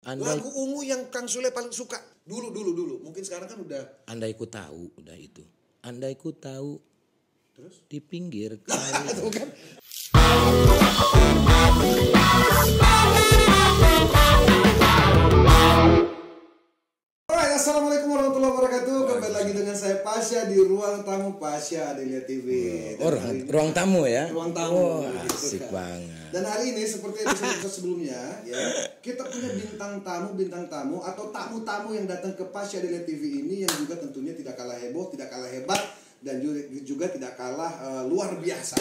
Andai, Lagu ungu yang Kang Sule paling suka dulu. Mungkin sekarang kan udah. andai ku tahu, udah itu. Andai ku tahu Terus? di pinggir kali. Tuh kan. Alright, assalamualaikum warahmatullahi wabarakatuh. Kembali lagi dengan saya Pasha di ruang tamu Pasha Adelia TV. Ruang tamu ya? Ruang tamu. Asik banget. Dan hari ini seperti episode sebelumnya, ya, kita punya bintang tamu atau tamu-tamu yang datang ke Pasha Adelia TV ini yang juga tentunya tidak kalah heboh, tidak kalah hebat, dan juga tidak kalah luar biasa.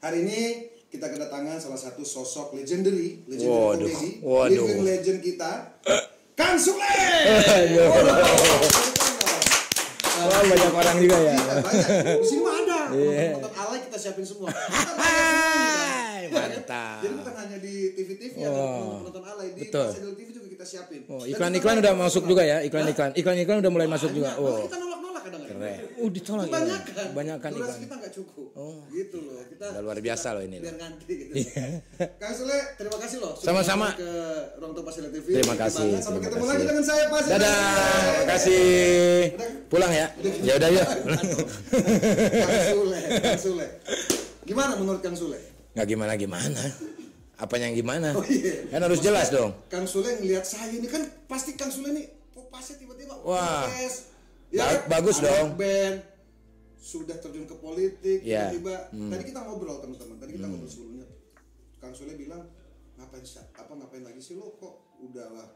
Hari ini kita kedatangan salah satu sosok legendary komedi, living legend kita, Kang Sule. Wah, banyak orang juga ya. Banyak. Di sini mah ada. Penonton alay kita siapin semua. Mantap. Jadi bukan hanya di TV-TV atau penonton alay, di Pasha TV juga kita siapin. Iklan-iklan udah masuk juga ya, iklan-iklan udah mulai masuk juga. Kita nolak-nolak kadang-kadang. Keren. Ditolak. Banyakan iklan. kita nggak cukup. Gitu loh. Kita udah luar biasa loh ini. Biar ganti gitu. Kang Sule, terima kasih loh. Sama-sama. Ke Ruang Tamu Pasha TV. Terima kasih. Sampai ketemu lagi dengan saya Pasha. Dadah. Terima kasih. Pulang ya. Ya udah ya. Kang Sule. Gimana menurut Kang Sule? Nggak gimana. Apanya yang gimana? Oh, iya. Kan harus jelas dong. Kang Sule ngelihat saya ini kan pasti Kang Sule nih Pasha tiba-tiba Wah. Ya, bagus dong. Band sudah terjun ke politik, Ya. tiba-tiba tadi kita ngobrol teman-teman. Tadi kita ngobrol sebelumnya. Kang Sule bilang, ngapain lagi sih lo kok udah lah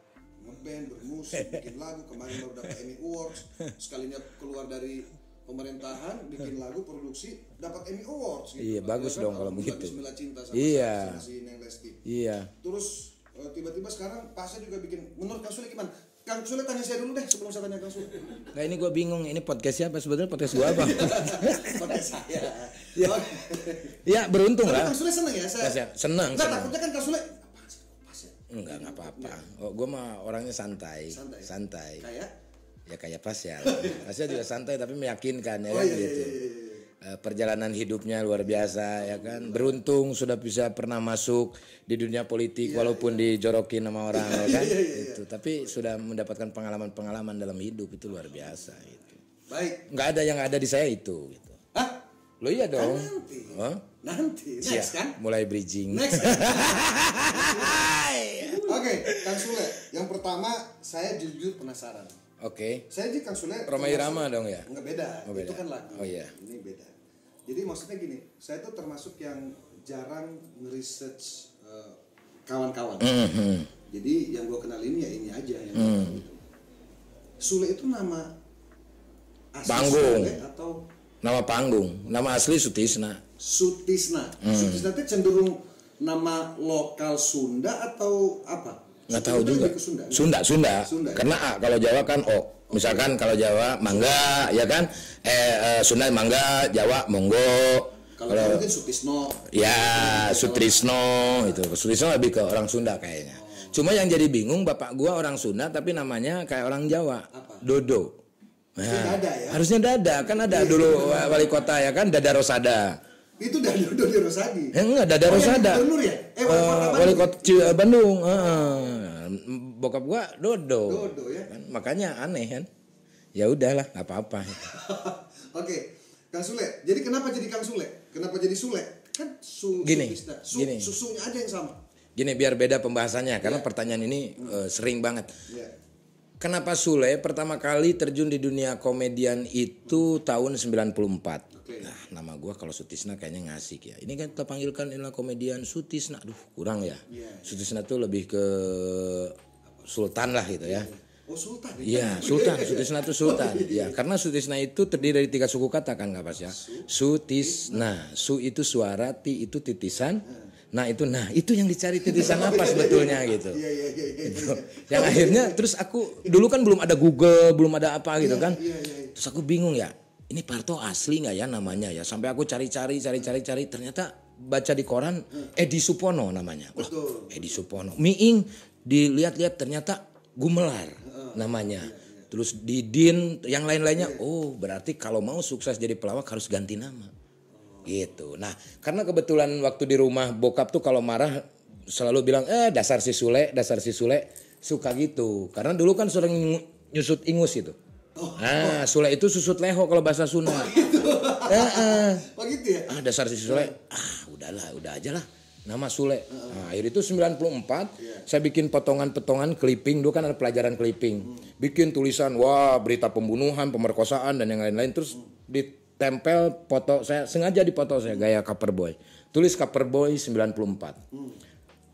ngeband, bermusik, bikin lagu, kemarin baru dapat Emmy Awards, sekalinya keluar dari pemerintahan, bikin lagu, produksi, dapat Emmy Awards gitu. Iya, bagus kan, dong kalau begitu. Bismillah Cinta sama Iya. si Neng Lesti. Iya. Terus tiba-tiba sekarang Pasha juga bikin. Menurut Kang Sule gimana? Kang Sule tanya saya dulu deh sebelum saya tanya Kang Sule. Nah ini gue bingung, ini podcast siapa sebetulnya, podcast gue apa? Podcast saya. Ya beruntung lah. Kang Sule seneng ya? Seneng. Takutnya kan Kang Sule apaan sih Pasha? Enggak apa-apa. Oh, gue mah orangnya santai. Kayak? Ya kayak Pasha. Pasha juga santai tapi meyakinkan ya Oh, kan iya, gitu. Perjalanan hidupnya luar biasa ya kan. Beruntung sudah bisa pernah masuk di dunia politik walaupun dijorokin sama orang ya kan. Itu. Tapi sudah mendapatkan pengalaman dalam hidup itu luar biasa gitu. Baik. Nggak ada yang ada di saya itu gitu. Hah? Lo iya dong. Nanti. Next kan? Mulai bridging. Next. Oke, Kang Sule. Yang pertama saya jujur penasaran. Oke. Saya di Kang Sule. Roma Irama dong ya? Enggak beda. Beda. Itu kan lagu. Oh iya. Ini beda. Jadi maksudnya gini, saya tuh termasuk yang jarang nge-research kawan-kawan. Jadi yang gue kenalin ya ini aja yang gitu. Sule itu nama asli Panggung. Sule atau Nama panggung, nama asli Sutisna. Sutisna. Sutisna itu cenderung nama lokal Sunda atau apa? Nggak tahu juga. Sunda. Sunda. Karena A kalau Jawa kan O. Misalkan kalau Jawa Mangga, ya kan? Sunda Mangga, Jawa Monggo. Kalau mungkin Sutisno. Ya, Sutrisno itu. Sutrisno lebih ke orang Sunda kayaknya. Cuma yang jadi bingung bapak gua orang Sunda tapi namanya kayak orang Jawa. Apa? Dodo. Nah, Dada ya? harusnya Dada, kan ada dulu wali kota ya kan, Dada Rosada. Itu dari Dodi Rosadi. Enggak, Dada Rosada. Gubernur ya? Wali kota Bandung. Bokap gua Dodo. Dodo ya. Kan, makanya aneh kan. Ya udahlah, nggak apa-apa. Oke, Kang Sule. Jadi kenapa jadi Kang Sule? Kenapa jadi Sule? Kan Gini. susunya aja yang sama. Gini biar beda pembahasannya karena pertanyaan ini sering banget. Iya. Kenapa Sule pertama kali terjun di dunia komedian itu tahun 94. Oke. Nah, nama gua kalau Sutisna kayaknya ngasih ya. Ini kan kita panggilkan inilah komedian Sutisna. Aduh, kurang ya. Iya. Sutisna tuh lebih ke Sultan lah gitu ya. Oh, Sultan. Iya, Sultan. Sutisna itu Sultan. Ya, karena Sutisna itu terdiri dari 3 suku kata kan nggak pas ya. Sutisna. Su itu suara, ti itu titisan. Nah itu yang dicari titisan apa sebetulnya gitu. Iya. Gitu. Yang akhirnya terus aku dulu kan belum ada Google, belum ada apa gitu kan. Terus aku bingung ya. Ini Parto asli nggak ya namanya ya? Sampai aku cari, ternyata baca di koran Edi Supono namanya. Wah, Edi Supono. Miing dilihat-lihat ternyata Gumelar namanya. Terus Didin yang lain-lainnya. Oh, berarti kalau mau sukses jadi pelawak harus ganti nama. Gitu. Nah, karena kebetulan waktu di rumah bokap tuh kalau marah selalu bilang dasar si Sule. suka gitu. Karena dulu kan sering nyusut ingus itu. Nah, Sule itu susut leho kalau bahasa Sunda. Oh gitu ya? Dasar si Sule. Udahlah, udah aja lah. Nama Sule. Nah, akhir itu 94, saya bikin potongan-potongan clipping. Dulu kan ada pelajaran clipping. Bikin tulisan, wah berita pembunuhan, pemerkosaan, dan yang lain-lain. Terus ditempel foto saya, sengaja dipoto saya, gaya Coverboy. Tulis Coverboy 94.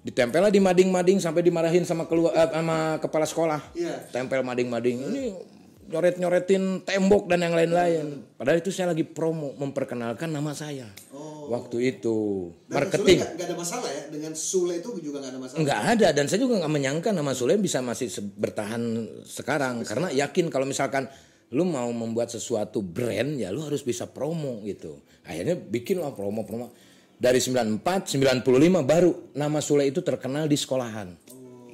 Ditempel lah di mading-mading sampai dimarahin sama sama kepala sekolah. Tempel mading-mading. Ini nyoret-nyoretin tembok dan yang lain-lain. Padahal itu saya lagi promo memperkenalkan nama saya. Waktu itu Dan marketing. Nggak ada masalah ya dengan Sule itu juga nggak ada masalah. Nggak ada, dan saya juga nggak menyangka nama Sule bisa masih bertahan sekarang. Karena yakin kalau misalkan lu mau membuat sesuatu brand ya lu harus bisa promo gitu. Akhirnya bikin lah promo. Dari 94, 95 baru nama Sule itu terkenal di sekolahan.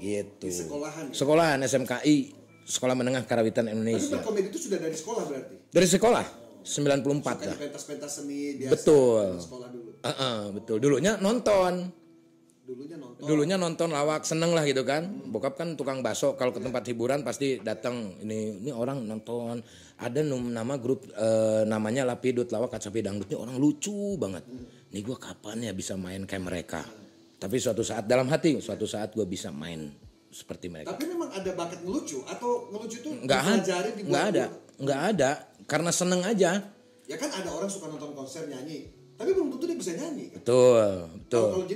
Gitu. Di sekolahan. Sekolahan SMKI. Sekolah Menengah Karawitan Indonesia. Tapi berkomedi itu sudah dari sekolah berarti? Dari sekolah, 94 lah. Pentas-pentas seni biasa. Betul. Sekolah dulu. Betul. Dulunya nonton lawak, seneng lah gitu kan. Bokap kan tukang bakso, kalau ke tempat hiburan pasti datang. Ini orang nonton. Ada nama grup namanya Lapidut, lawak kacapi dangdut. Ini orang lucu banget. Nih gue kapan ya bisa main kayak mereka. Tapi suatu saat dalam hati, suatu saat gue bisa main seperti mereka. Tapi memang ada bakat ngelucu atau ngelucu itu nggak ada, karena seneng aja. Ya kan ada orang suka nonton konser nyanyi, tapi belum tentu dia bisa nyanyi. Kan? Betul.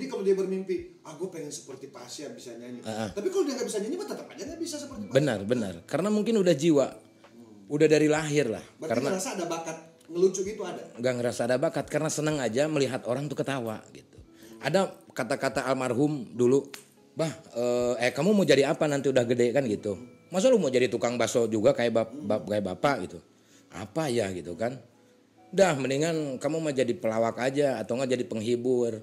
Kalau dia bermimpi, gue pengen seperti Pasha bisa nyanyi. Tapi kalau dia nggak bisa nyanyi, tetap aja nggak bisa seperti Pasha. Benar. Karena mungkin udah jiwa, udah dari lahir lah. Berarti karena ngerasa ada bakat ngelucu gitu ada? Nggak ngerasa ada bakat, karena seneng aja melihat orang tuh ketawa gitu. Ada kata-kata almarhum dulu. Kamu mau jadi apa nanti udah gede kan gitu. Masa lu mau jadi tukang bakso juga kayak bapak gitu. Apa ya gitu kan. Dah mendingan kamu mau jadi pelawak aja atau enggak jadi penghibur.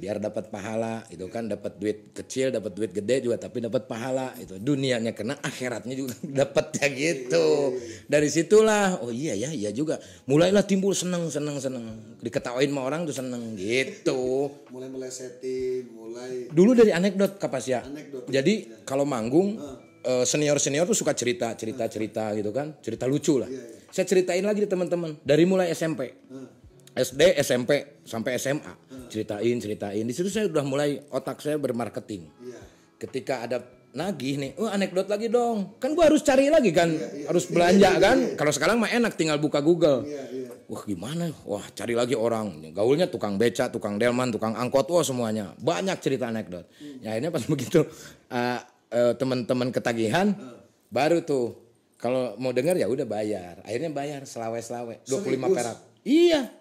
Biar dapat pahala gitu kan, dapat duit kecil, dapat duit gede juga tapi dapat pahala itu. Dunianya kena, akhiratnya juga dapat ya gitu. Dari situlah, oh iya juga. Mulailah timbul seneng. Diketawain sama orang tuh seneng gitu. Mulai melesetin, Dulu dari anekdot Kapasya. Jadi kalau manggung senior tuh suka cerita gitu kan, cerita lucu lah. Saya ceritain lagi di teman-teman dari mulai SMP. SD, SMP sampai SMA, ceritain. Di situ saya udah mulai otak saya bermarketing. Ketika ada nagih nih, anekdot lagi dong. Kan gua harus cari lagi kan, harus belanja kan. Kalau sekarang mah enak, tinggal buka Google. Wah gimana? Wah cari lagi orang. Gaulnya tukang beca, tukang delman, tukang angkot, semuanya. Banyak cerita anekdot. Ya akhirnya pas begitu teman-teman ketagihan, baru tuh kalau mau dengar ya udah bayar. Akhirnya bayar selawe 25 perak. Iya.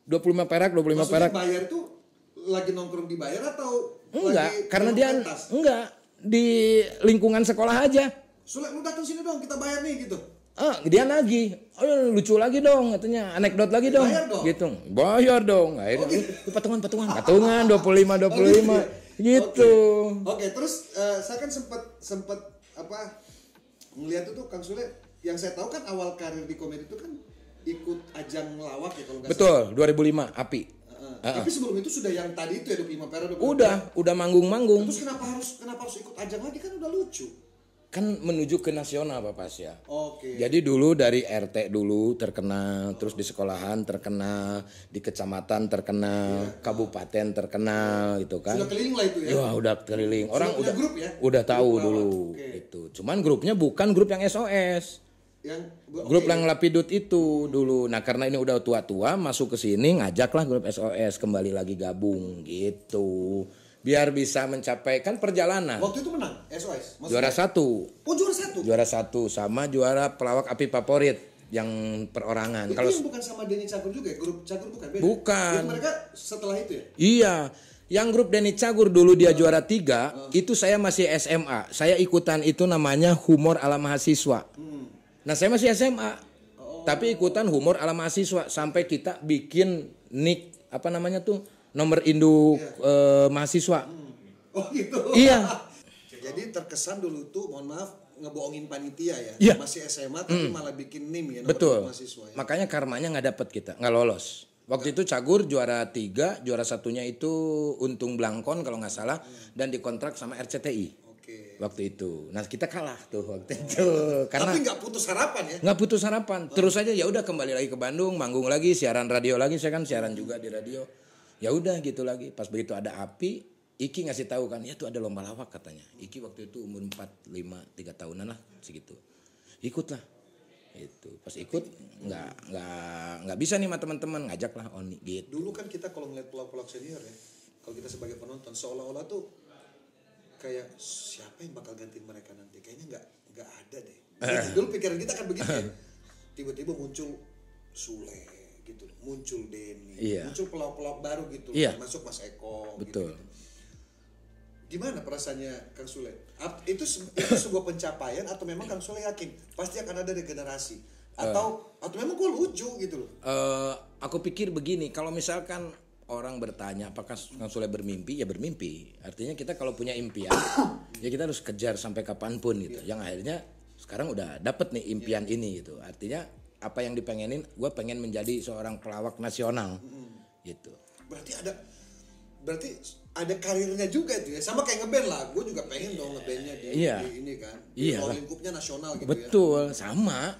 25 perak. Maksudnya bayar tuh lagi nongkrong dibayar atau enggak, karena dia enggak di lingkungan sekolah aja. Sule lu datang sini dong, kita bayar nih gitu. Dia nagih. Lucu lagi dong katanya, anekdot lagi dong. Bayar dong. Gitu. Bayar dong. Akhirnya patungan 25 gitu. Oke, terus saya kan sempat ngelihat itu Kang Sule, yang saya tahu kan awal karir di komedi itu kan ikut ajang lawak ya kalau nggak salah. Betul, 2005 API. Tapi sebelum itu sudah yang tadi itu ya 25 perak. Udah manggung-manggung. Terus kenapa harus ikut ajang lagi, kan udah lucu. Kan menuju ke nasional Pak Pasya. Oke. Jadi dulu dari RT dulu terkenal, terus di sekolahan terkenal, di kecamatan terkenal, kabupaten terkenal gitu kan. Sudah keliling lah itu ya. Ya udah keliling. Orang udah grup ya? Udah tahu dulu itu. Cuman grupnya bukan grup yang SOS. Grup yang Lapidut itu dulu. Nah karena ini udah tua-tua, masuk ke sini ngajaklah grup SOS kembali lagi gabung gitu. Biar bisa mencapai kan perjalanan. Waktu itu menang SOS. Juara 1. Oh juara 1. Juara 1 sama juara pelawak api favorit yang perorangan. Kalau yang bukan sama Denny Cagur juga ya? Grup Cagur bukan beda. Bukan. Grup mereka setelah itu ya? Iya. Yang grup Denny Cagur dulu dia juara 3, itu saya masih SMA. Saya ikutan itu namanya humor ala mahasiswa. Nah saya masih SMA, tapi ikutan humor ala mahasiswa sampai kita bikin nick apa namanya tuh nomor induk mahasiswa. Oh gitu. Iya. Jadi terkesan dulu tuh, mohon maaf, ngebohongin panitia ya. Iya. Masih SMA tapi malah bikin NIM ya. Betul. Mahasiswa, ya? Makanya karmanya nggak dapet kita, nggak lolos. Waktu itu Cagur juara 3, juara 1-nya itu Untung Blangkon kalau nggak salah, dan dikontrak sama RCTI. Oke. Waktu itu. Nah kita kalah tuh waktu itu. Karena Tapi nggak putus harapan ya? nggak putus harapan. Terus aja ya udah kembali lagi ke Bandung, manggung lagi, siaran radio lagi. Saya kan siaran juga di radio. Ya udah gitu lagi. Pas begitu ada api, Iki ngasih tahu kan, ya tuh ada lomba lawak katanya. Iki waktu itu umur 4, 5, 3 tahunan lah segitu. Ikutlah. Itu pas ikut nggak bisa nih sama teman-teman, ngajak lah Oni gitu. Dulu kan kita kalau ngeliat pelawak-pelawak senior ya, kalau kita sebagai penonton seolah-olah tuh kayak siapa yang bakal gantiin mereka nanti, kayaknya nggak ada deh. Dulu pikiran kita kan begitu ya. Tiba-tiba muncul Sule gitu, muncul Denny, muncul pelawak-pelawak baru gitu, masuk Mas Eko. Betul. Gitu. Gimana perasaannya Kang Sule? Itu sebuah pencapaian atau memang Kang Sule yakin pasti akan ada regenerasi atau memang gue lucu gitu loh? Aku pikir begini, kalau misalkan orang bertanya apakah Kang Sule bermimpi, ya bermimpi. Artinya kita kalau punya impian, ya kita harus kejar sampai kapanpun gitu. Yang akhirnya sekarang udah dapet nih impian ini gitu. Artinya apa yang dipengenin, gue pengen menjadi seorang pelawak nasional gitu. Berarti ada karirnya juga itu ya, sama kayak ngeband lah. Gue juga pengen dong ngebandnya di ini kan. Iya. Kalau lingkupnya nasional gitu. Betul, ya.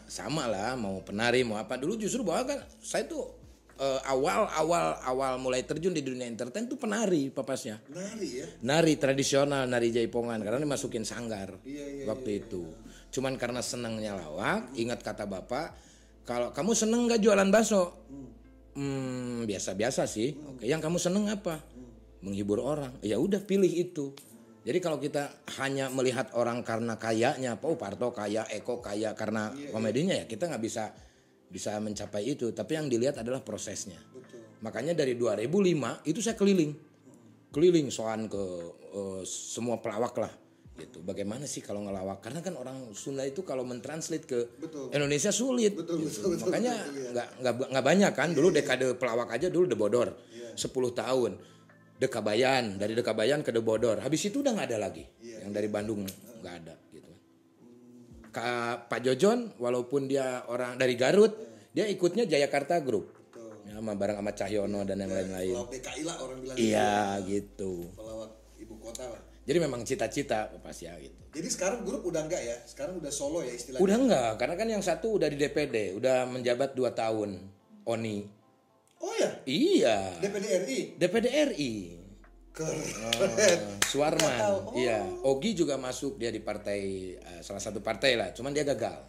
Sama lah. Mau penari mau apa. Dulu justru bahwa kan saya tuh awal mulai terjun di dunia entertain tuh penari papasnya. Nari ya? Nari tradisional, nari jaipongan karena dimasukin sanggar waktu itu. Cuman karena senangnya lawak, ingat kata bapak, kalau kamu seneng nggak jualan bakso? Biasa-biasa sih. Oke, yang kamu seneng apa? Menghibur orang. Ya udah pilih itu. Jadi kalau kita hanya melihat orang karena kayanya, Parto kaya, Eko kaya karena komedinya ya kita nggak bisa mencapai itu. Tapi yang dilihat adalah prosesnya. Betul. Makanya dari 2005 itu saya keliling soan ke semua pelawak lah. Gitu. Bagaimana sih kalau ngelawak? Karena kan orang Sunda itu kalau mentranslate ke Indonesia sulit. Betul. Makanya nggak banyak kan. Dulu dekade pelawak aja dulu The Bodor 10 tahun. Dekabayan, dari Dekabayan ke The Bodor. Habis itu udah nggak ada lagi. Yang dari Bandung nggak ada gitu. Pak Jojon walaupun dia orang dari Garut, dia ikutnya Jayakarta Group. Ya, bareng sama Cahyono dan yang lain-lain. Pelawak DKI lah orang bilang. Iya gitu. Pelawak ibu kota lah. Jadi memang cita-cita pas ya gitu. Jadi sekarang grup udah enggak ya? Sekarang udah solo ya istilahnya? Udah enggak, karena kan yang satu udah di DPD, udah menjabat 2 tahun. Oni. Oh ya? Iya. DPD RI? DPD RI. Keren. Suarman. Iya. Ogi juga masuk dia di partai, salah satu partai lah, cuman dia gagal.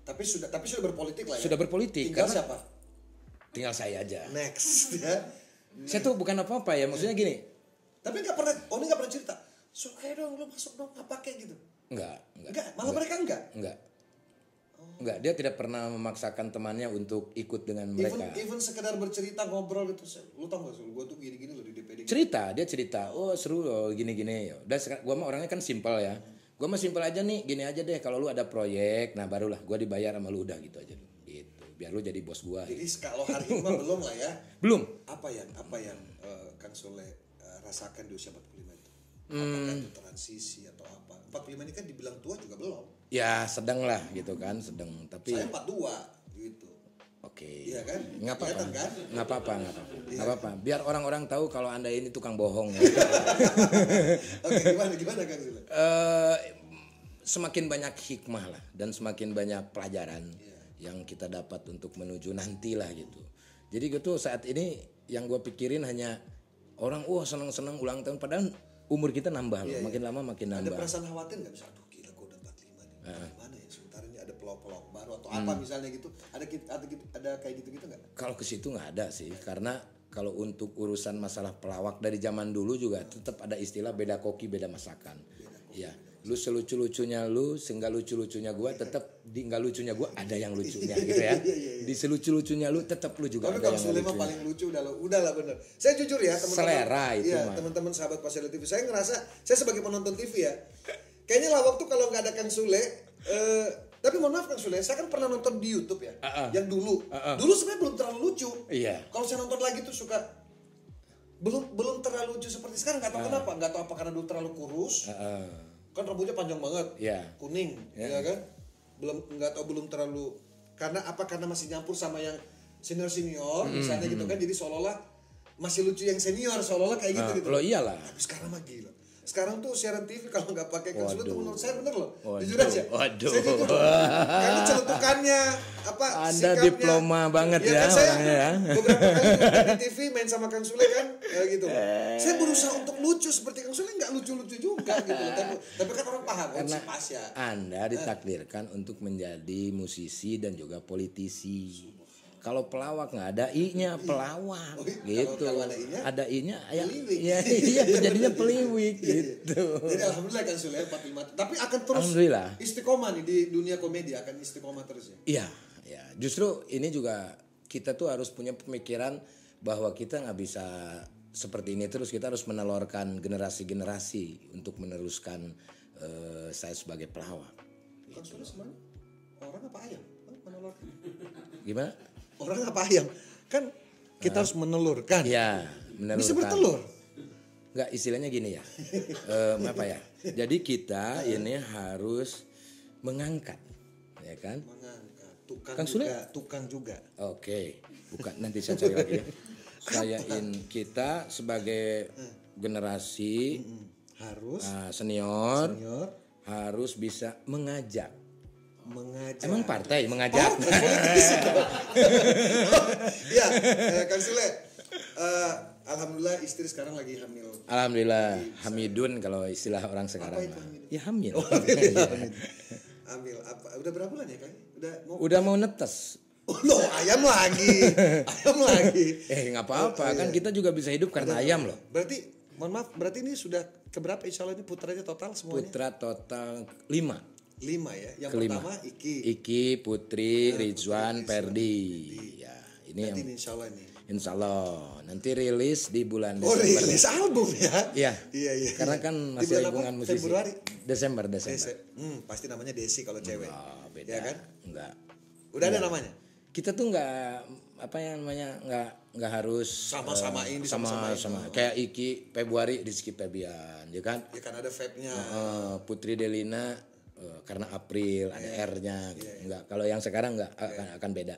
Tapi sudah berpolitik lah ya? Sudah berpolitik. Tinggal siapa? Tinggal saya aja. Next ya. Saya tuh bukan apa-apa ya, maksudnya gini. Tapi nggak pernah cerita. So ayo dong lu masuk dong, apa kayak gitu? Enggak. Malah mereka enggak. Enggak, dia tidak pernah memaksakan temannya untuk ikut dengan mereka. Even sekedar bercerita ngobrol gitu. Lu tau gak, gue tuh gini-gini loh di DPD. Dia cerita, oh seru loh gini-gini. Udah, gue mah orangnya kan simpel ya. Gue mah simpel aja nih, gini aja deh. Kalau lu ada proyek, nah barulah gue dibayar sama lu udah gitu aja. Gitu, biar lu jadi bos gue. Jadi kalau hari ini mah belum lah ya. Belum. Apa yang Kang Sule rasakan di usia 45 itu? Apakah itu transisi atau apa? 45 ini kan dibilang tua juga belum. Ya sedang lah gitu kan, sedang. Tapi saya 42 gitu. Oke. Iya kan? Nggak apa-apa. Kan? Nggak apa-apa. Biar orang-orang tahu kalau Anda ini tukang bohong. Ya. Oke, gimana Kang Sule? Semakin banyak hikmah lah dan semakin banyak pelajaran yang kita dapat untuk menuju nanti lah gitu. Jadi gitu saat ini yang gue pikirin hanya orang seneng-seneng ulang tahun, padahal umur kita nambah loh, makin lama makin nambah. Ada perasaan khawatir nggak, misalnya aduh gila gue udah 45 nih, gimana ya sebentar ini ada pelawak baru atau apa misalnya gitu, ada kayak gitu nggak? Kalau ke situ nggak ada sih, karena kalau untuk urusan masalah pelawak dari zaman dulu juga tetap ada istilah beda koki beda masakan. Iya. Lu selucu-lucunya lu, sehingga lucu-lucunya gua tetap di enggak lucunya gua ada yang lucunya gitu ya. Di selucu-lucunya lu tetap lu juga ada yang lucunya. Tapi kalau paling lucu udah lah bener. Saya jujur ya teman-teman. Selera itu mah. Teman-teman sahabat Pasir TV, saya ngerasa saya sebagai penonton TV ya. Kayaknya lawak tuh kalau nggak ada Kang Sule, tapi mohon maaf Kang Sule, saya kan pernah nonton di YouTube ya. Yang dulu. Dulu sebenarnya belum terlalu lucu. Iya. Kalau saya nonton lagi tuh suka belum terlalu lucu seperti sekarang, nggak tahu kenapa. Nggak tahu apa karena dulu terlalu kurus. Kan rambutnya panjang banget, kuning, ya kan? Belum terlalu, karena masih nyampur sama yang senior misalnya gitu kan, jadi seolah-olah masih lucu yang senior, seolah-olah kayak gitu. Lo iyalah. Tapi sekarang mah gila, Sekarang tuh siaran TV kalau nggak pakai konsuler tuh menurut saya bener loh. Waduh. Jujur aja. Waduh. Saya jujur. Karena celutukannya apa Anda sikapnya. diploma banget ya kan saya orangnya ya. beberapa kali di TV main sama Kang Sule kan gitu. Saya berusaha untuk lucu seperti Kang Sule, nggak lucu-lucu juga gitu. Tapi kan orang paham Karena si Pasya. Anda ditakdirkan untuk menjadi musisi dan juga politisi. Kalau pelawak nggak ada i-nya, pelawak gitu. Kalau ada I-nya ya, peliwik. iya jadinya peliwik gitu. Jadi alhamdulillah Kang Sule 45. Tapi akan terus Alhamdulillah. istiqomah nih di dunia komedi, akan istiqomah terus ya. Iya, ya. Justru ini juga kita tuh harus punya pemikiran bahwa kita nggak bisa seperti ini terus. Kita harus menelurkan generasi-generasi untuk meneruskan saya sebagai pelawak. Kang Sule sebenarnya orang apa ayam? Menelurkan. Gimana? Orang apa ayam? Kan kita harus menelurkan. Iya, menelurkan. Bisa bertelur. Enggak, istilahnya gini ya. Apa ya? Jadi kita ini harus mengangkat, ya kan? Mengangkat. Tukang juga. Oke, bukan, nanti saya cari lagi. Ya. Kita sebagai generasi Harus senior harus bisa mengajak. Emang partai Oh, mengajak? Iya, Kang Sule. Alhamdulillah istri sekarang lagi hamil. Alhamdulillah, hamidun kalau istilah orang sekarang. Apa itu hamidun? Ya hamil. Hamil apa? Udah berapa bulan ya, Kang? Udah mau netes. Oh, loh, ayam lagi. Nggak apa-apa, kan kita juga bisa hidup karena ayam loh. Berarti, mohon maaf, berarti ini sudah keberapa insya Allah ini putranya total semuanya? Putra total 5. 5 ya. Yang Kelima. pertama Iki, Putri, Rizwan, Ferdi. Ya, ini Nanti yang insya Allah nih. insya Allah nanti rilis di bulan Oh, Desember. rilis album ya? Iya. Iya. Karena kan Di masih bulan hubungan apa? musisi. Februari. Desember. Pasti namanya Desi kalau cewek. Oh, beda. Ya kan? Enggak. Udah ada namanya? Kita tuh enggak apa yang namanya enggak harus Sama-samain, sama kayak Iki Februari Rizky Febian, ya kan? Ya kan ada vape-nya. Putri Delina karena April ada R-nya gitu. Enggak, kalau yang sekarang enggak akan beda.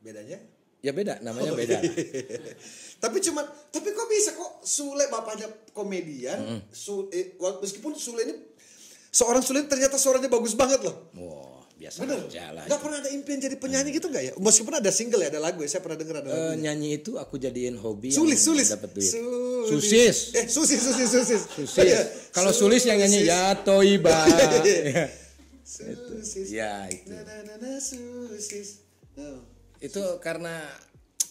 Bedanya? Ya beda, namanya beda. Tapi kok bisa kok Sule bapaknya komedian, meskipun Sule ini seorang Sule ternyata suaranya bagus banget loh. Wah, biasa Bener. aja lah. Gak pernah ada impian jadi penyanyi gitu gak ya? Meskipun ada single ya, ada lagu ya, saya pernah dengar ada lagu. Nyanyi itu aku jadiin hobi. Sulis. Dapat duit. Susis. Susis. Kalau Sulis yang nyanyi ya Toiba. Susis. Ya itu. Susis. Itu karena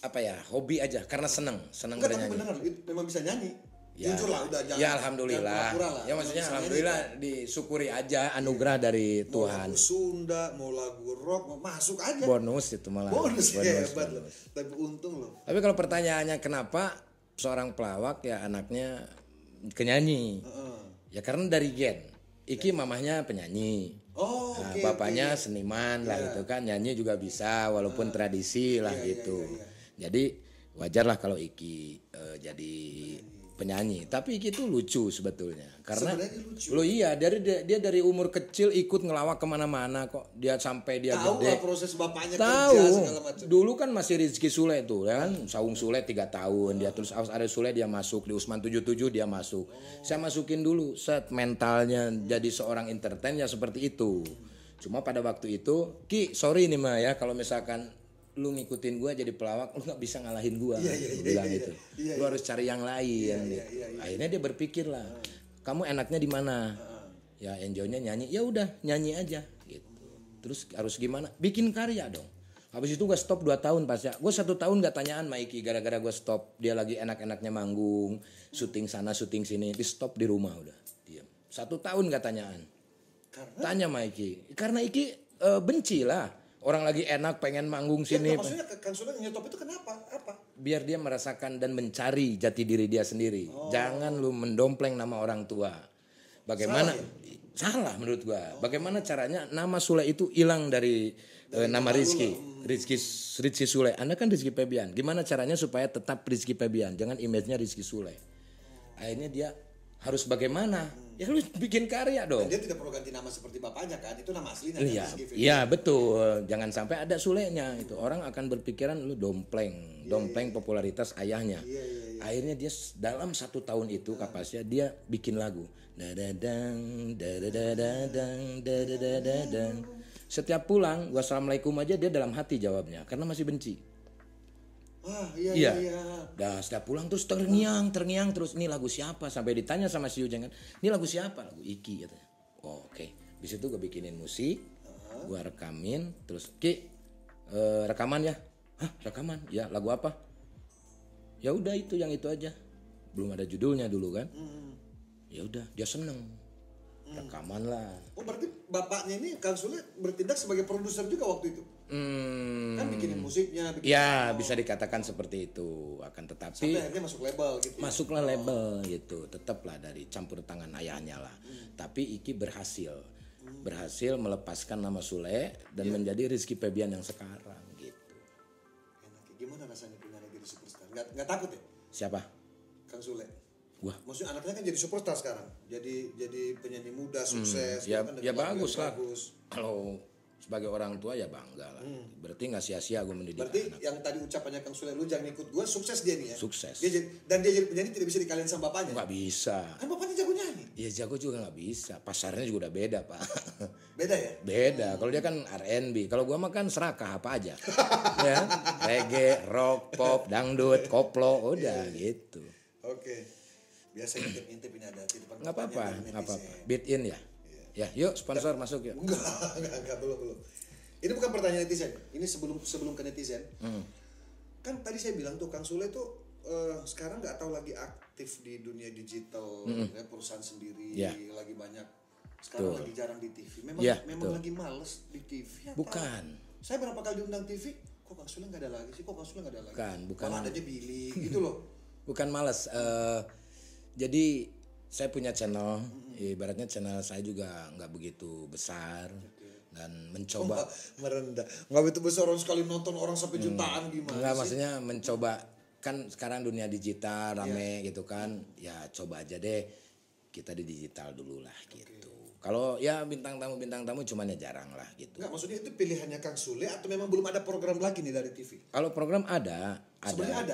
apa ya? Hobi aja, karena senang Enggak, tapi bernyanyi. beneran memang bisa nyanyi. Ya, Jujur lah udah jangan. ya alhamdulillah. Pura-pura lah. Ya maksudnya Bisa alhamdulillah nyanyi, disyukuri aja anugerah dari mau Tuhan. lagu Sunda, mau lagu rock, mau masuk aja. Bonus itu malah. Bonus hebat loh. Tapi untung loh. Tapi kalau pertanyaannya kenapa seorang pelawak ya anaknya penyanyi? Ya karena dari gen. Iki mamahnya penyanyi. Oh, Nah, oke. bapaknya seniman lah gitu kan, nyanyi juga bisa walaupun tradisi lah gitu. Jadi wajar lah kalau Iki jadi penyanyi. Tapi Iki tuh lucu sebetulnya karena Sebenarnya lucu. lo iya dia dari umur kecil ikut ngelawak kemana-mana kok, dia sampai dia Tahu gede. lah proses bapaknya Tahu, kerja segala macam. dulu kan masih Rizky Sule tuh ya kan, Saung Sule 3 tahun, dia terus ada Sule dia masuk, di Usman 77 dia masuk. Saya masukin dulu set mentalnya jadi seorang entertain ya seperti itu. Cuma pada waktu itu, Ki sorry nih mah ya kalau misalkan lu ngikutin gua jadi pelawak, lu nggak bisa ngalahin gua, bilang itu. Lu harus cari yang lain. Akhirnya dia berpikir lah, kamu enaknya di mana? Ya enjoynya nyanyi, ya udah nyanyi aja gitu. Terus harus gimana? Bikin karya dong. Habis itu gue stop 2 tahun pas ya. Gue 1 tahun gak tanyaan Maiki gara-gara gue stop. Dia lagi enak-enaknya manggung, syuting sana, syuting sini. Di stop di rumah udah, diam. 1 tahun gak tanyaan. Tanya Maiki. Karena Iki benci lah. Orang lagi enak pengen manggung sini. Maksudnya Kang Sule nyetop itu kenapa? Apa? Biar dia merasakan dan mencari jati diri dia sendiri. Jangan lu mendompleng nama orang tua. Bagaimana? Salah menurut gua. Bagaimana caranya nama Sule itu hilang dari nama Rizky. Rizky Sule. Anda kan Rizky Febian. Gimana caranya supaya tetap Rizky Febian? Jangan image-nya Rizky Sule. Akhirnya dia harus bagaimana? Ya lu bikin karya dong. Dan dia tidak perlu ganti nama seperti bapaknya kan? Itu nama aslinya. Iya, iya betul. Jangan sampai ada Sulenya itu. Orang akan berpikiran lu dompleng popularitas ayahnya. Akhirnya dia dalam 1 tahun itu Kapasya dia bikin lagu. Dadadang, dadadadadang, dadadadadang. Setiap pulang, gua assalamualaikum aja dia dalam hati jawabnya karena masih benci. Iya. Dah setiap pulang terus terngiang terus ini lagu siapa sampai ditanya sama si Ujang kan, ini lagu siapa? Lagu Iki katanya. Oh, oke. Habis itu gue bikinin musik, gue rekamin, terus Ki rekaman ya. Hah, rekaman? Ya, lagu apa? Ya udah itu yang itu aja. Belum ada judulnya dulu kan. Ya udah, dia seneng. Rekaman lah. Oh, berarti bapaknya ini Kang Sule bertindak sebagai produser juga waktu itu? Kan bikinin musiknya. Ya, bisa dikatakan seperti itu. Akan tetapi sampai akhirnya masuk label gitu. Masuklah label gitu. Tetaplah dari campur tangan ayahnya lah. Tapi Iki berhasil melepaskan nama Sule dan menjadi Rizky Febian yang sekarang gitu. Enak. Gimana rasanya punya anak jadi superstar? Nggak takut ya? Siapa? Kang Sule. Wah, maksudnya anaknya kan jadi superstar sekarang. Jadi penyanyi muda sukses. ya, kan, ya bagus lah. Kalau sebagai orang tua ya bangga lah. Berarti nggak sia-sia gue mendidik berarti anak. Yang tadi ucapannya Kang Sule, lu jangan ikut gue, sukses dia nih ya. Sukses. Dia jadi penyanyi tidak bisa dikalahin sama bapaknya. Nggak bisa. Kan bapaknya jago nyanyi. Iya jago juga nggak bisa. Pasarnya juga udah beda pak. Beda ya? Beda. Kalau dia kan R&B. Kalau gua mah kan serakah apa aja. Ya, reggae, rock, pop, dangdut, koplo, udah gitu. Oke. Biasanya ngintip ini ada titipan. Nggak apa-apa. Beat in ya. Ya, yuk sponsor masuk yuk. Enggak, belum. Ini bukan pertanyaan netizen. Ini sebelum ke netizen. Kan tadi saya bilang tuh Kang Sule tuh sekarang nggak tahu lagi aktif di dunia digital, ya, perusahaan sendiri, lagi banyak. Sekarang lagi jarang di TV. Memang lagi males di TV. Bukan. Saya berapa kali diundang TV, kok Kang Sule nggak ada lagi sih? Bukan. Malah adanya Billy gitu loh. Bukan males. Jadi saya punya channel, ibaratnya channel saya juga nggak begitu besar dan mencoba merendah. Nggak begitu besar orang sekali nonton orang sampai jutaan gimana? Nggak, maksudnya mencoba kan sekarang dunia digital rame gitu kan, ya coba aja deh kita di digital dulu lah gitu. Kalau ya bintang tamu cuman ya jarang lah gitu. Nggak, maksudnya itu pilihannya Kang Sule atau memang belum ada program lagi nih dari TV? Kalau program ada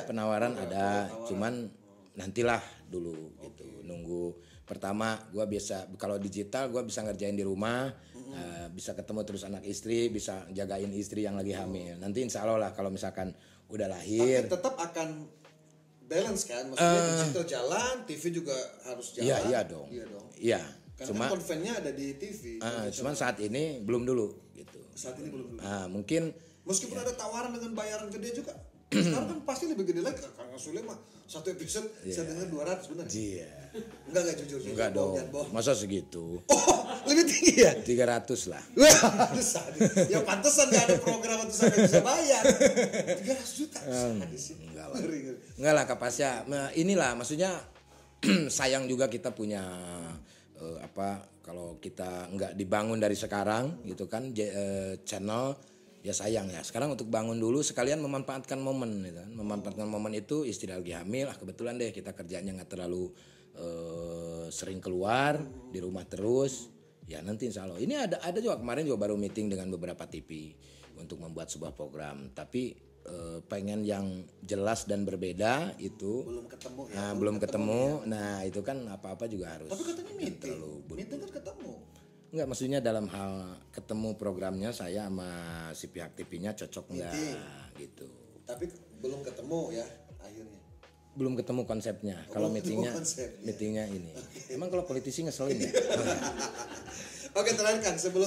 penawaran ada, cuman nantilah dulu gitu. Nunggu pertama gua biasa kalau digital gua bisa ngerjain di rumah, bisa ketemu terus anak istri, bisa jagain istri yang lagi hamil. Nanti insya Allah lah kalau misalkan udah lahir. Tapi tetap akan balance kan, maksudnya digital jalan, TV juga harus jalan. Iya dong. Iya. Karena cuma konvennya ada di TV. Cuman saat ini belum dulu gitu. Saat ini belum dulu. Mungkin meskipun ada tawaran dengan bayaran gede juga. Sekarang kan pasti lebih gede lagi. Kang Sule mah satu episode saya dengar 200 benar. Iya. Enggak jujur. Enggak dong. Masa segitu? Oh, lebih tinggi ya? 300 lah. Wah, ya pantesan gak ada program itu sampai bisa bayar. 300 juta. Enggak lah Kapasya. Inilah maksudnya sayang juga kita punya kalau kita nggak dibangun dari sekarang gitu kan channel. Ya sayang ya. Sekarang untuk bangun dulu sekalian memanfaatkan momen gitu kan. Memanfaatkan momen itu istri lagi hamil, kebetulan deh kita kerjanya nggak terlalu sering keluar, di rumah terus. Ya nanti insya Allah. Ini ada juga kemarin juga baru meeting dengan beberapa TV untuk membuat sebuah program. Tapi pengen yang jelas dan berbeda itu belum ketemu ya. Belum ketemu. Nah, itu kan apa-apa juga harus. Tapi katanya meeting kan ketemu. Enggak, maksudnya dalam hal ketemu programnya saya sama si pihak TV-nya cocok enggak gitu. Tapi belum ketemu ya akhirnya. Belum ketemu konsepnya. Kalau meetingnya ini. Emang kalau politisi ngeselin ya? Oke, terakhir kan sebelum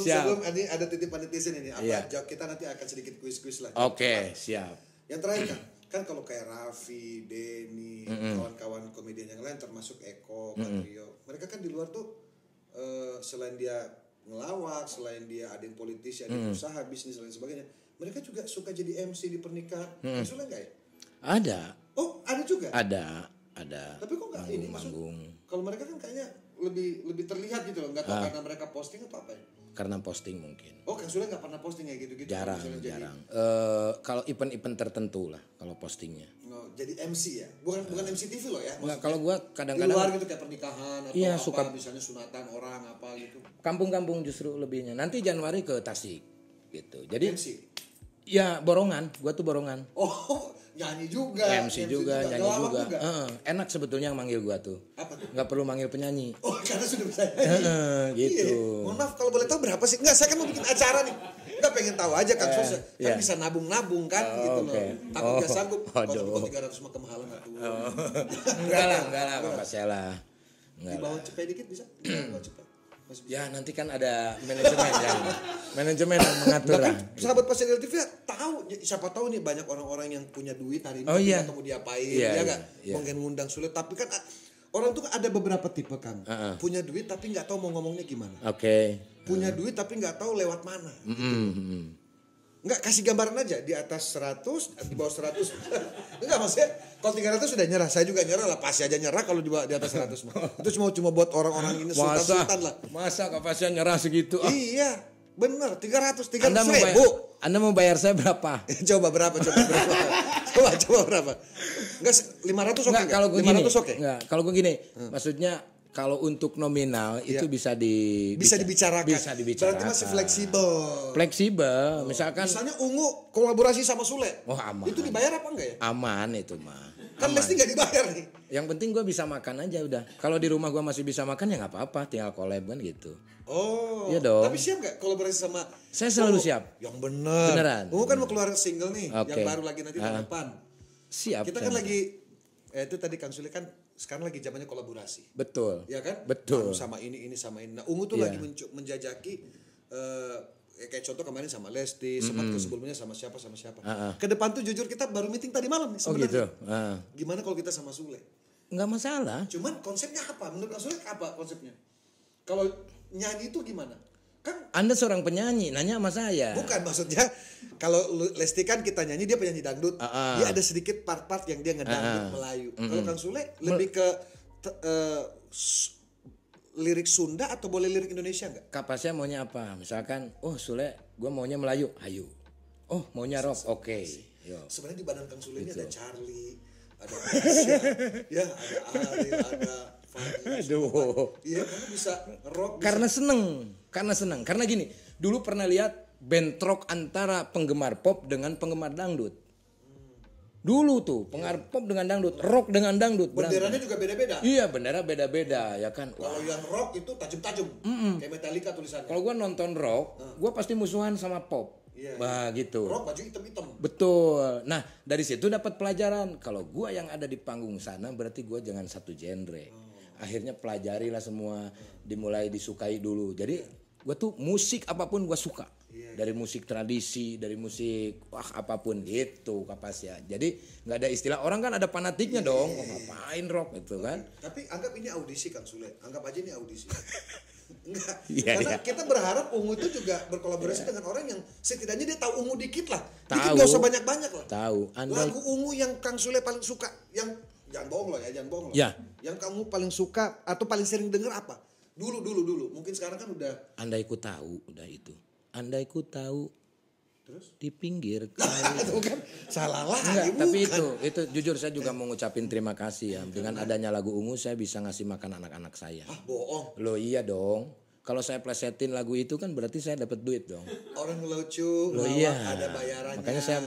ini ada titipan netizen ini. Kita nanti akan sedikit kuis-kuis lah. Oke, siap. Yang terakhir kan kalau kayak Raffi, Denny, kawan-kawan komedian yang lain termasuk Eko, Patrio, mereka kan di luar tuh selain dia ngelawak, selain dia ada yang politisi, ada yang usaha, bisnis dan lain sebagainya, mereka juga suka jadi MC di pernikahan. Maksudnya enggak ya? Ada. Oh, ada juga? Ada. Tapi kok enggak ini manggung. Kalau mereka kan kayaknya lebih terlihat gitu loh, enggak tahu karena mereka posting atau apa ya? Karena posting mungkin. Oh, Kang Sule enggak pernah posting kayak gitu-gitu. Jarang. Kalau event-event tertentu lah kalau postingnya. Oh, jadi MC ya? Bukan MC TV loh ya? Enggak, kalau gua kadang-kadang di luar gitu kayak pernikahan atau apa, suka misalnya sunatan orang apa gitu. Kampung-kampung justru lebihnya. Nanti Januari ke Tasik gitu. Jadi MC. Ya borongan, gua tuh borongan. Oh, nyanyi juga. MC juga, nyanyi juga. juga. Enak sebetulnya yang manggil gua tuh. Apa tuh? Nggak perlu manggil penyanyi. Oh, karena sudah bisa nyanyi. Gitu. Iya. Mohon maaf kalau boleh tahu berapa sih? Enggak, saya kan mau bikin acara nih. Enggak pengen tahu aja kan Sos. Kan bisa nabung-nabung kan gitu loh. Takut enggak sanggup. Kalau 300 mah kemahalan atuh. Enggak lah, apa lah. Di bawah cepet dikit bisa? Di bawah cepet. Ya nanti kan ada manajemen yang mengatur lah. Sahabat Pasien TV tahu, siapa tahu nih banyak orang-orang yang punya duit hari ini atau mau diapain, ya nggak? Mungkin ngundang sulit, tapi kan orang tuh ada beberapa tipe kan, punya duit tapi nggak tahu mau ngomongnya gimana. Oke. Punya duit tapi nggak tahu lewat mana. Gitu. Nggak, kasih gambaran aja di atas 100, di bawah 100. Enggak maksudnya kalau 300 sudah nyerah. Saya juga nyerah lah, pasti aja nyerah kalau di atas 100 mah. Itu cuma buat orang-orang ini sultan-sultan lah. Masa kapasitas nyerah segitu? Iya, bener 300 ribu. Anda mau bayar saya berapa? Coba berapa? Coba berapa? Enggak 500 oke. Enggak, kalau gue gini. Enggak, kalau gue gini, maksudnya kalau untuk nominal itu bisa dibicarakan. Bisa dibicarakan. Berarti masih fleksibel. Fleksibel, misalkan. Misalnya Ungu kolaborasi sama Sule. Oh aman. Itu dibayar apa enggak ya? Aman itu mah. Kan Lesti nggak dibayar nih. Yang penting gue bisa makan aja udah. Kalau di rumah gue masih bisa makan ya nggak apa-apa, tinggal collab kan gitu. Oh. Iya dong. Tapi siap nggak kolaborasi sama? Saya selalu siap. Yang bener. Beneran. Ungu kan mau keluar single nih, yang baru lagi nanti tahun depan. Siap. Kita kan lagi, itu tadi Kang Sule kan sekarang lagi zamannya kolaborasi. Betul. Iya kan? Betul. Sama ini sama ini. Nah, Ungu tuh lagi menjajaki kayak contoh kemarin sama Lesti, sempat sebelumnya sama siapa. Ke depan tuh jujur kita baru meeting tadi malam nih sebenarnya. Oh gitu. Gimana kalau kita sama Sule? Enggak masalah. Cuman konsepnya apa? Menurut Kang Sule apa konsepnya? Kalau nyanyi itu gimana? Kan Anda seorang penyanyi, nanya sama saya. Bukan, maksudnya kalau Lesti kan kita nyanyi, dia penyanyi dangdut. Dia ada sedikit part-part yang dia ngedangdut Melayu. Kalau Kang Sule lebih ke lirik Sunda atau boleh lirik Indonesia enggak? Kapasnya maunya apa? Misalkan, Sule, gue maunya Melayu, ayo. Oh, maunya rock, oke. Sebenarnya di badan Kang Sule ini ada Charlie, ada Asia, ya ada Ari, ada Fadli. Aduh. Iya, karena bisa rock. Karena seneng. Karena gini, dulu pernah lihat bentrok antara penggemar pop dengan penggemar dangdut. Dulu tuh penggemar pop dengan dangdut, rock dengan dangdut. Benderanya juga beda-beda. Iya, bendera beda-beda ya kan. Kalau yang rock itu tajam-tajam, kayak Metallica tulisannya. Kalau gue nonton rock, gue pasti musuhan sama pop. Bah gitu. Rock baju hitam-hitam. Betul. Nah dari situ dapat pelajaran. Kalau gue yang ada di panggung sana berarti gue jangan satu genre. Akhirnya pelajarilah semua, dimulai disukai dulu. Jadi gue tuh musik apapun gue suka. Dari musik tradisi, dari musik apapun gitu kapasnya. Jadi nggak ada istilah, orang kan ada fanatiknya dong. Ngapain rock itu kan? Tapi anggap ini audisi Kang Sule. Anggap aja ini audisi. Enggak. Karena kita berharap Ungu itu juga berkolaborasi dengan orang yang setidaknya dia tahu Ungu dikit lah. Dikit gak usah banyak-banyak lah. Tahu. Lagu Ungu yang Kang Sule paling suka, yang jangan bohong loh ya, jangan bohong loh. Ya. Yang kamu paling suka atau paling sering denger apa? Dulu. Mungkin sekarang kan udah. Andai ku tahu, udah itu. Andai ku tahu. Terus di pinggir kali. Itu kan salah lah. Tapi itu jujur saya juga mau ngucapin terima kasih ya. Dengan adanya lagu Ungu saya bisa ngasih makan anak-anak saya. Bohong. Loh iya dong. Kalau saya plesetin lagu itu kan berarti saya dapat duit dong. Orang lucu, iya. Ada bayarannya. Makanya saya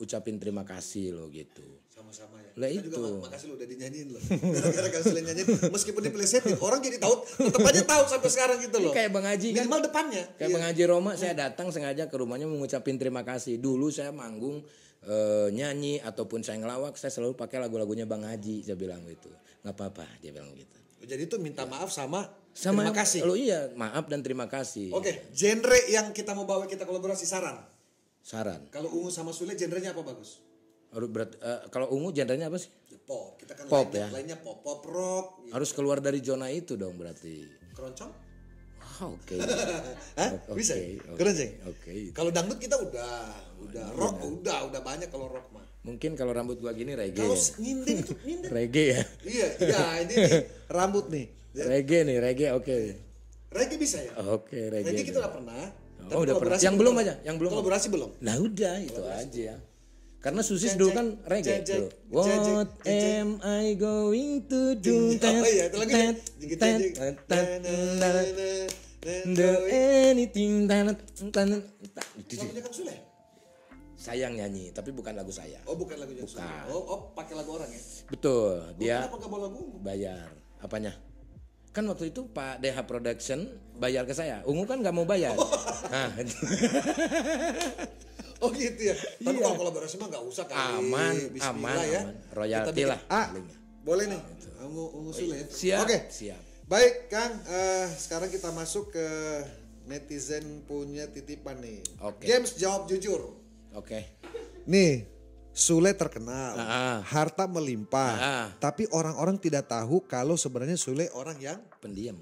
ucapin terima kasih loh gitu. Sama-sama ya. Lah itu. Juga makasih lo udah dinyanyiin loh. Gara-gara Kang Sule nyanyiin, meskipun diplesetin, orang jadi tahu, tetap aja tahu sampai sekarang gitu loh. Kayak Bang Haji kan. Minimal depannya. Kayak Bang Haji Roma, saya datang sengaja ke rumahnya mengucapin terima kasih. Dulu saya manggung nyanyi ataupun saya ngelawak, saya selalu pakai lagu-lagunya Bang Haji, saya bilang gitu. Nggak apa-apa, dia bilang gitu. Jadi itu minta maaf sama terima kasih. Lo iya, maaf dan terima kasih. Oke, genre yang kita mau bawa kita kolaborasi saran. Kalau Ungu sama Sule genrenya apa bagus? Kalau Ungu genrenya apa sih? Ya, pop. Kita kan pop lainnya pop rock. Gitu. Harus keluar dari zona itu dong berarti. Keroncong? Oke. Bisa. Keroncong. Oke. Kalau dangdut kita udah rock udah banyak kalau rock mah. Mungkin kalau rambut gua gini reggae. Kalau nyinden itu reggae ya. Iya, ini nih, rambut nih. Reggae oke. Reggae bisa ya? Oke, reggae. Reggae kita udah pernah. Udah pernah. Yang belum aja, Kolaborasi belum? Nah, udah itu aja. Karena Susis dulu kan reggae tuh. What am I going to do? Oh iya, itu lagi. Do anything. Lagunya Kang Sule? Saya yang nyanyi, tapi bukan lagu saya. Oh bukan lagu Jackson. Bukan. Oh pakai lagu orang ya? Betul, dia Kenapa nggak bawa lagu? bayar. Apanya? Kan waktu itu Pak DH Production bayar ke saya. Ungu kan nggak mau bayar. Nah, Oh gitu ya. Tapi kalau kolaborasi mah nggak usah kali. aman, Bismillah ya. royalti lah. Boleh nih. Ungu Sule. Siap. Oke. Siap. Baik Kang, sekarang kita masuk ke netizen punya titipan nih. Oke. James jawab jujur. Oke. Nih, Sule terkenal, harta melimpah, Ah. tapi orang-orang tidak tahu kalau sebenarnya Sule orang yang Pendiam.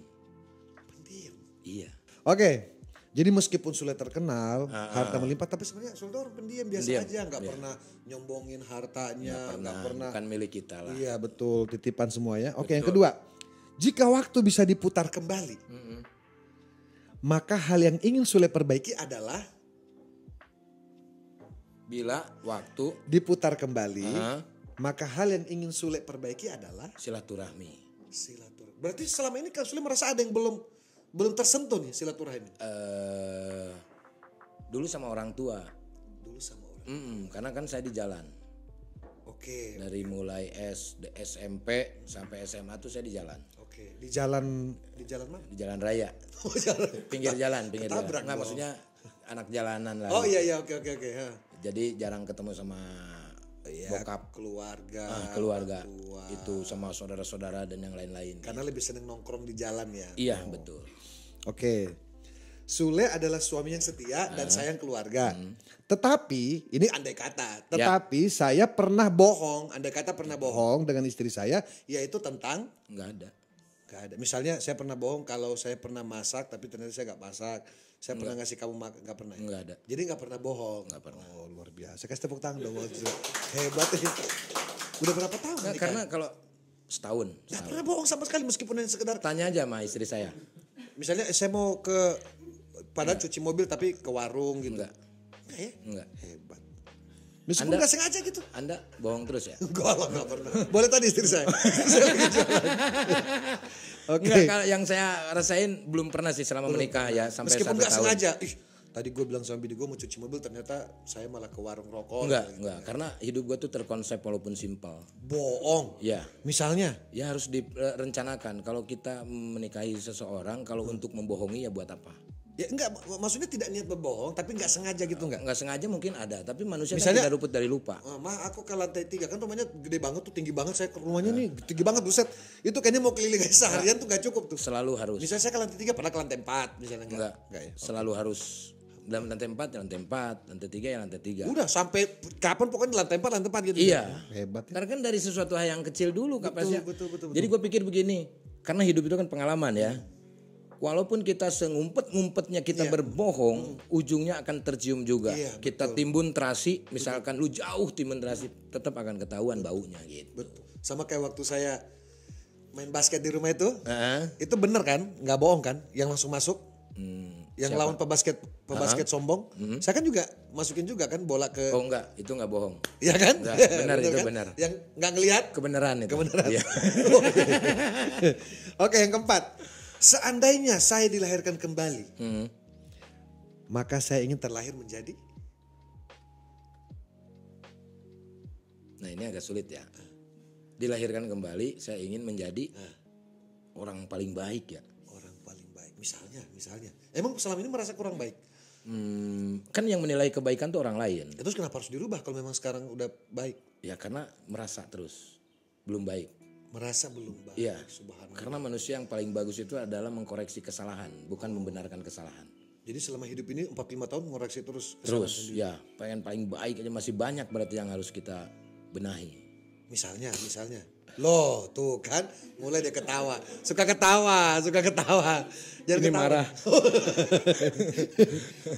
pendiam. Iya. Oke, jadi meskipun Sule terkenal, harta melimpah, tapi sebenarnya Sule orang pendiam biasa Pendiam, aja, nggak iya. pernah nyombongin hartanya, nggak pernah. Bukan milik kita lah. Iya betul, titipan semua ya. Oke, yang kedua, jika waktu bisa diputar kembali, maka hal yang ingin Sule perbaiki adalah Bila waktu diputar kembali, maka hal yang ingin Sule perbaiki adalah silaturahmi. silaturahmi. Berarti selama ini kan Sule merasa ada yang belum tersentuh nih silaturahmi. Dulu sama orang tua. Dulu sama orang. Karena kan saya di jalan. Oke. Dari mulai SMP sampai SMA tuh saya di jalan. Oke. Di jalan mana? Di jalan raya. Oh, jalan. Pinggir jalan. Ketabrak Nggak, dong. maksudnya anak jalanan lah. Oh iya oke. Ha. Jadi jarang ketemu sama bokap, keluarga. keluarga. orang tua. Itu sama saudara-saudara dan yang lain-lain. Karena lebih seneng nongkrong di jalan ya. Iya, betul. Oke. Sule adalah suami yang setia dan sayang keluarga. Tetapi ini andai kata. Tetapi saya pernah bohong. Andai kata pernah bohong dengan istri saya, yaitu tentang Nggak ada. gak ada. Misalnya saya pernah bohong kalau saya pernah masak tapi ternyata saya gak masak. Saya pernah ngasih kamu makan, gak pernah. Nggak ada. Jadi gak pernah bohong. Nggak pernah. Oh luar biasa. Kasih tepuk tangan dong. Hebat ya. Udah berapa tahun? Nggak, nikah? karena kalau setahun. Gak pernah bohong sama sekali meskipun hanya sekedar. Tanya aja sama istri saya. Misalnya saya mau padahal cuci mobil tapi ke warung gitu. Enggak. Enggak ya? Enggak. Hebat. Meskipun gak sengaja gitu. Anda bohong terus ya? Enggak lah gak pernah. Boleh tadi istri saya. Saya lagi jalan. Oke. Enggak, kalau yang saya rasain belum pernah sih selama menikah ya sampai Meskipun 1 gak tahun. sengaja. Ih, tadi gue bilang sama bini gue mau cuci mobil ternyata saya malah ke warung rokok. Enggak, karena hidup gua tuh terkonsep walaupun simpel. Bohong. Ya, Misalnya. ya harus direncanakan. Kalau kita menikahi seseorang, kalau untuk membohongi ya buat apa? Ya enggak, maksudnya tidak niat berbohong tapi enggak sengaja gitu enggak. Enggak sengaja mungkin ada, tapi manusia Misalnya- kan tidak luput dari lupa. Mah aku ke lantai 3 kan rumahnya gede banget tuh, tinggi banget, saya ke rumahnya nih tinggi banget buset. Itu kayaknya mau keliling seharian tuh gak cukup tuh. Selalu harus. Misalnya saya ke lantai 3 pernah ke lantai 4 misalnya Enggak, Enggak ya. selalu harus. Dalam lantai 4 ya lantai 4, lantai 3 ya lantai 3. Udah sampai kapan pokoknya lantai 4 gitu. Iya. Hebat. Karena kan dari sesuatu hal yang kecil dulu kapasnya. betul. Jadi gue pikir begini, karena hidup itu kan pengalaman ya. Walaupun kita sengumpet-ngumpetnya kita berbohong, ujungnya akan tercium juga. Iya, Kita timbun terasi, misalkan lu jauh timbun terasi, tetap akan ketahuan baunya gitu. Betul. Sama kayak waktu saya main basket di rumah itu. Heeh. Itu bener kan? Nggak bohong kan? Yang langsung masuk. Yang lawan pebasket sombong. Saya kan juga masukin juga kan bola ke. Oh enggak, itu enggak bohong. Iya kan? Enggak, benar itu kan? benar. Yang nggak ngelihat. Kebenaran itu. Kebenaran. Iya. Oke, yang keempat. Seandainya saya dilahirkan kembali, maka saya ingin terlahir menjadi. Nah ini agak sulit ya. Dilahirkan kembali, saya ingin menjadi orang paling baik ya. Orang paling baik. Misalnya. Emang selama ini merasa kurang baik? Kan yang menilai kebaikan tuh orang lain. Terus kenapa harus dirubah kalau memang sekarang udah baik? Ya karena merasa terus belum baik. Merasa belum baik. Iya. Subhanallah. Karena manusia yang paling bagus itu adalah mengkoreksi kesalahan, bukan membenarkan kesalahan. Jadi selama hidup ini 45 tahun ngoreksi terus. Terus ya, pengen paling baik aja masih banyak berarti yang harus kita benahi. Misalnya. Loh tuh kan mulai dia ketawa. Suka ketawa. Jangan Ini ketawa. marah.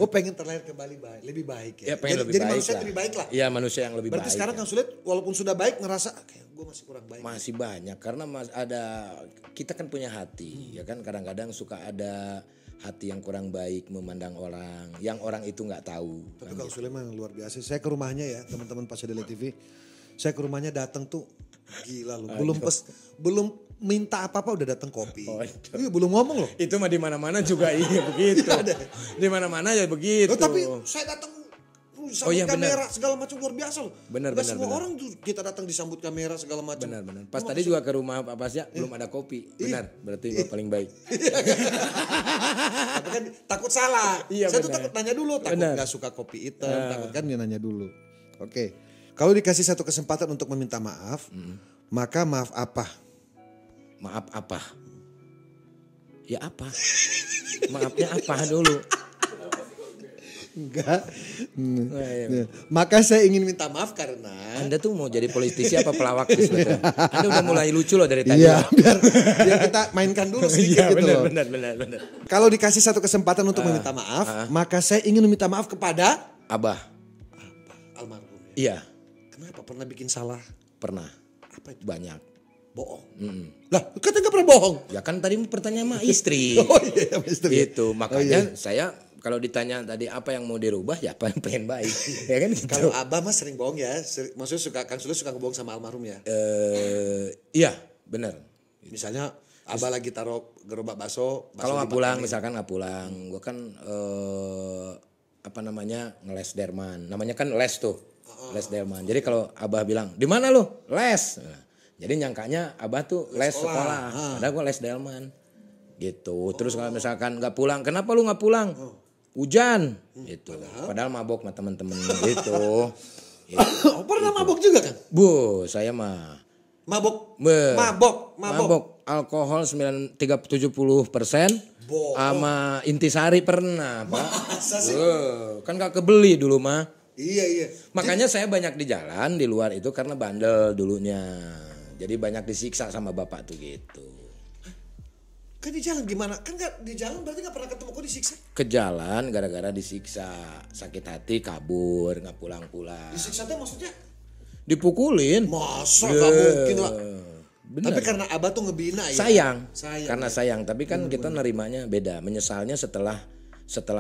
Oh pengen terlahir kembali baik, lebih baik ya. Ya pengen lebih jadi baik manusia lah. lebih baik lah. Iya manusia yang lebih Berarti baik. sekarang ya. Kang Sulit walaupun sudah baik ngerasa kayak gue masih kurang baik. Masih banyak karena kita kan punya hati ya kan, kadang-kadang suka ada hati yang kurang baik memandang orang yang orang itu nggak tahu. Tapi Kang Sulaiman luar biasa. Saya ke rumahnya ya teman-teman pas ada TV. Saya ke rumahnya datang tuh gila loh. Belum minta apa-apa udah datang kopi. Iya belum ngomong loh. Itu mah di mana-mana juga iya begitu. Di mana-mana ya begitu. Tapi saya datang disambut iya, kamera segala macam luar biasa loh. Benar, Nggak benar, semua benar. orang tuh kita datang disambut kamera segala macam. Benar. Pas tadi juga ke rumah Pak Pasya belum ada kopi. Benar, berarti Pak paling baik. Tapi kan takut salah. Iya, Saya tuh benar. takut nanya dulu, takut Benar. nggak suka kopi hitam, takut kan dia nanya dulu. Oke. Kalau dikasih satu kesempatan untuk meminta maaf, maka maaf apa? Maaf apa? Ya apa? Maafnya apa dulu? Enggak. iya. Maka saya ingin minta maaf karena Anda tuh mau jadi politisi apa pelawak tuh sebetulnya? Anda udah mulai lucu loh dari tadi. iya, biar kita mainkan dulu sedikit Iya, gitu loh. benar. Kalau dikasih satu kesempatan untuk meminta maaf, maka saya ingin meminta maaf kepada Abah. almarhum. Iya, Kenapa pernah bikin salah? pernah. Apa itu? Banyak. Bohong. Mm. Lah, katanya nggak pernah bohong. Ya kan tadi pertanyaan sama istri. Oh iya, misteri. Gitu, makanya saya kalau ditanya tadi apa yang mau dirubah ya apa yang pengen baik. Ya kan gitu. Kalau Abah mah sering bohong ya. Maksudnya Kang Sule suka ngebohong sama almarhum ya. Iya, benar. Misalnya Abah lagi taruh gerobak bakso. Kalau nggak pulang, misalkan nggak pulang, gue kan apa namanya ngeles derman. Namanya kan les tuh, les derman. Jadi kalau Abah bilang di mana lo les, nah, jadi nyangkanya Abah tuh les sekolah. Padahal gue les derman. Gitu. Terus kalau misalkan nggak pulang, kenapa lu nggak pulang? Hujan. Gitu. Padahal mabok sama temen-temen gitu. Gitu. Oh, pernah mabok juga kan? Bu, saya mah Mabok. Be. Mabok. Alkohol 70% sama intisari pernah, Pak. Masa sih? Kan gak kebeli dulu mah. Iya. Makanya saya banyak di jalan di luar itu karena bandel dulunya. Jadi banyak disiksa sama bapak tuh gitu. Kan di jalan gimana? Kan di jalan berarti gak pernah ketemu kok disiksa. Ke jalan gara-gara disiksa, sakit hati kabur, nggak pulang-pulang. Disiksa tuh maksudnya? Dipukulin. Masa gak mungkin lah. Bener. Tapi karena Abah tuh ngebina ya. Sayang. Sayang. Karena sayang, tapi kan kita nerimanya beda. Menyesalnya setelah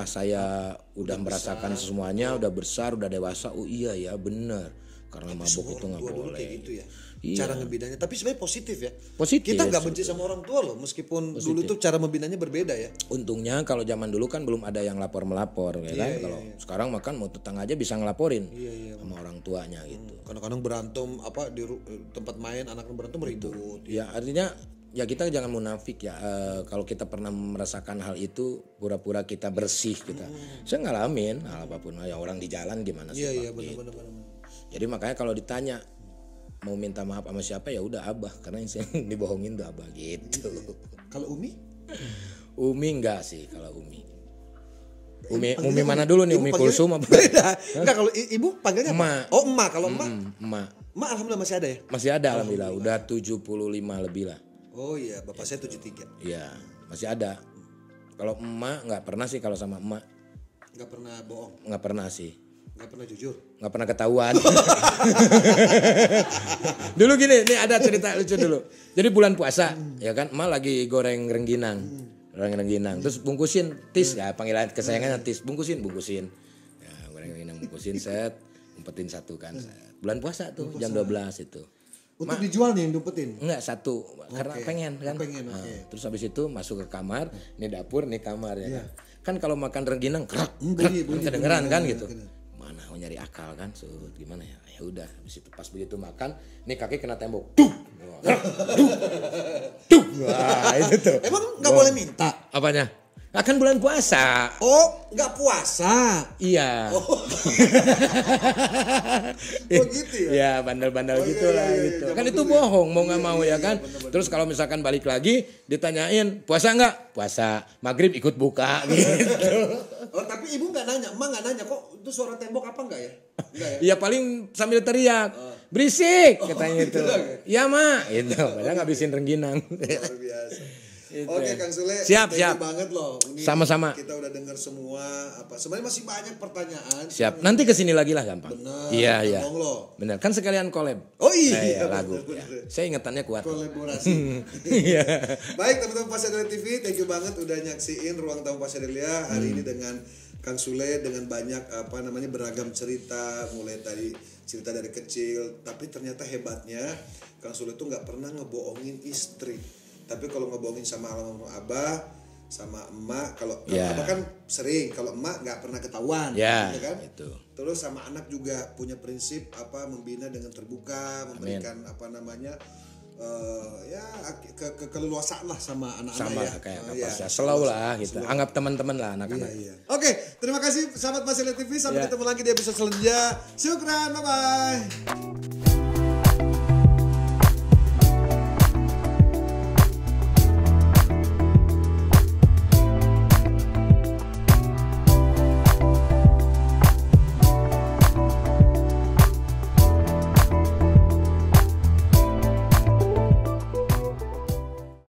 saya udah merasakan semuanya, udah besar, udah dewasa. Oh iya ya, bener. Karena mabuk itu nggak Dulu boleh. kayak gitu ya. Iya. Cara ngebinanya. Tapi sebenarnya positif ya. Positif. Kita nggak benci sama orang tua loh. Meskipun dulu tuh cara membinanya berbeda ya. Untungnya kalau zaman dulu kan belum ada yang melapor ya kan. Kalau sekarang makan mau tetangga aja bisa ngelaporin sama orang tuanya gitu. Kadang-kadang berantem di tempat main anaknya berantem ribut. Ya artinya ya kita jangan munafik ya. Kalau kita pernah merasakan hal itu pura-pura kita bersih kita. Saya ngalamin hal apapun ya orang di jalan gimana sih. Iya Pak, gitu. benar. Jadi makanya kalau ditanya mau minta maaf sama siapa ya udah Abah karena yang dibohongin tuh Abah gitu. Kalau Umi? Umi enggak sih kalau Umi. Umi mana dulu nih? Umi Kulsum apa? Beda. Enggak, kalau ibu panggilnya apa? Emak. Oh, emak. Kalau emak? Emak. Emak alhamdulillah masih ada ya? Masih ada alhamdulillah. Udah 75 lebih lah. Oh iya, bapak saya 73. Iya, masih ada. Kalau emak nggak pernah sih kalau sama emak. Nggak pernah bohong, Nggak pernah sih. nggak pernah jujur. Nggak pernah ketahuan. Dulu gini, nih ada cerita lucu dulu. Jadi bulan puasa, ya kan, emak lagi goreng rengginang. Goreng rengginang, terus bungkusin tis, ya panggilan kesayangannya tis, bungkusin. Ya, goreng rengginang bungkusin set, umpetin satu kan. Set. Bulan puasa tuh, jam 12 itu. Untuk dijual nih yang dumpetin? Enggak, satu, karena pengen kan. Pengen, Nah, terus habis itu masuk ke kamar, ini dapur, ini kamar ya kan. Kan kalau makan rengginang, kerak, kedengeran kan gitu. Mana mau nyari akal kan, gimana ya? Ya udah, habis itu pas begitu makan, nih kaki kena tembok. Duh. Wah, itu tuh. Emang nggak boleh minta? Apanya? Akan bulan puasa. Oh, nggak puasa. Iya. Oh gitu ya? Ya bandel-bandel gitu lah gitu. Kan itu bohong mau nggak mau ya kan. Terus kalau misalkan balik lagi ditanyain puasa nggak? Puasa. Maghrib ikut buka gitu. Oh tapi ibu nggak nanya, emak nggak nanya kok itu suara tembok apa nggak ya? Enggak ya? Iya paling sambil teriak. Berisik katanya itu. Iya mak. Itu. Padahal ngabisin rengginang. Luar biasa. Oke Kang Sule, Siap. banget loh. Ini Sama-sama. Kita udah dengar semua apa. Sebenarnya masih banyak pertanyaan. Siap. Nanti kesini lagi lah gampang. Benar. Iya. Ngomong loh. Benar. Kan sekalian collab. Oh iya. Lagu. Bener. Ya. Saya ingetannya kuat. Kolaborasi. Iya. Baik teman-teman Pasadelia TV, thank you banget udah nyaksiin Ruang Tamu Pasadelia hari ini dengan Kang Sule dengan banyak beragam cerita, mulai tadi cerita dari kecil, tapi ternyata hebatnya Kang Sule tuh nggak pernah ngebohongin istri. Tapi kalau ngebohongin sama almarhum Abah, sama emak. Kalau Ya. abah kan sering, kalau emak nggak pernah ketahuan, Ya, gitu kan? itu. Terus sama anak juga punya prinsip membina dengan terbuka, memberikan keleluasaan lah sama anak-anak Sama ya. kayak Iya. kapas ya. Slow lah gitu. Anggap teman-teman lah anak-anak. Iya. Oke, terima kasih sahabat Pasir TV. Sampai Iya. ketemu lagi di episode selanjutnya. Syukran, bye bye.